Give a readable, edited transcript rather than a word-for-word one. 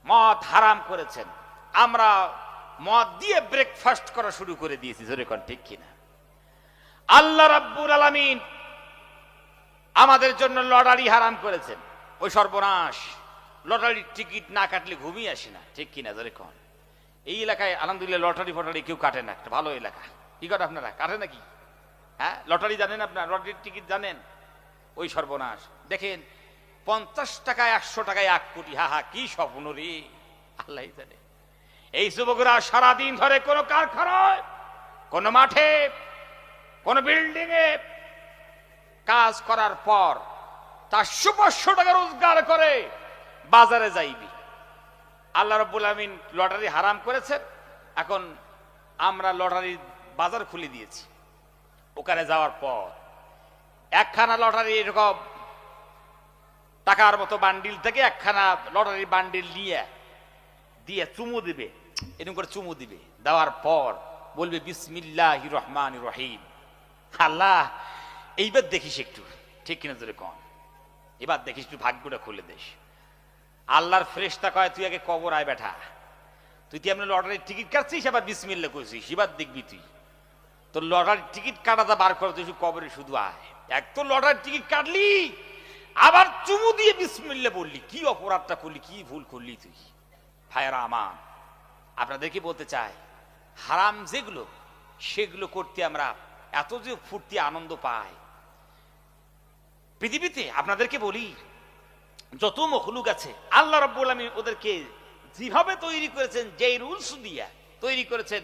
মদ হারাম করেছেন, আমরা মদ দিয়ে ব্রেকফাস্ট করা শুরু করে দিয়েছি। জোরে কোন ঠিক কিনা? আল্লাহ রাব্বুল আলামিন আমাদের জন্য লটারি হারাম করেছেন। ওই সর্বনাশ, লটারির টিকিট না কাটলে ঘুমিয়ে আসে না, ঠিক কিনা? জোরে কোন। এই এলাকায় আলহামদুলিল্লাহ লটারি ফটারি কেউ কাটে না, একটা ভালো এলাকা। কি করেন আপনারা, কাটে নাকি? হ্যাঁ, লটারি জানেন আপনার, লটারির টিকিট জানেন? ওই সর্বনাশ দেখেন, 50 টাকায় 100 টাকায় 1 কোটি। হা হা, কি স্বপ্ন রে, আল্লাহ জানে। এই যুবকরা সারাদিন ধরে কোন কারখানায়, কোন মাঠে, কোন বিল্ডিং এ কাজ করার পর 400-500 টাকা রোজগার করে বাজারে যাইবি। আল্লাহ রাব্বুল আলামিন লটারি হারাম করেছেন, এখন আমরা লটারির বাজার খুলে দিয়েছি। ওখানে যাওয়ার পর একখানা লটারি এরকম টাকার মতো বান্ডিল থেকে একখানা লটারির বান্ডিল নিয়ে দিয়ে চুমু দিবে, এরকম করে চুমু দিবে। দেওয়ার পর বলবে বিসমিল্লাহির রহমানির রহিম। আল্লাহ, এইবার দেখিস একটু, ঠিক কিনা জোরে কন, এবার দেখিস একটু ভাগ্যটা খুলে দেশ। আল্লাহর ফেরেশতা কয়, তুই আগে কবর আয় বেটা, তুই এমনি লটারির টিকিট কাটছিস, আবার বিসমিল্লাহ কইছিস, এবার দেখবি তুই তোর লটারির টিকিট কাটাটা বার করে, তুই কবরে শুধু আয়। এক তো লটারির টিকিট কাটলি, আবার চুমু দিয়ে বিসমিল্লাহ বললি, কি অপরাধটা করলি, কি ভুল করলি তুই? ভাইরা আমার, আপনাদেরকে বলতে চাই, হারাম যেগুলো সেগুলো করতে আমরা এত যে ফুর্তি আনন্দ পাই পৃথিবীতে। আপনাদেরকে বলি, যত মখলুক আছে আল্লাহ রাব্বুল আলামিন ওদেরকে যেভাবে তৈরি করেছেন, যেই রুলস দিয়া তৈরি করেছেন,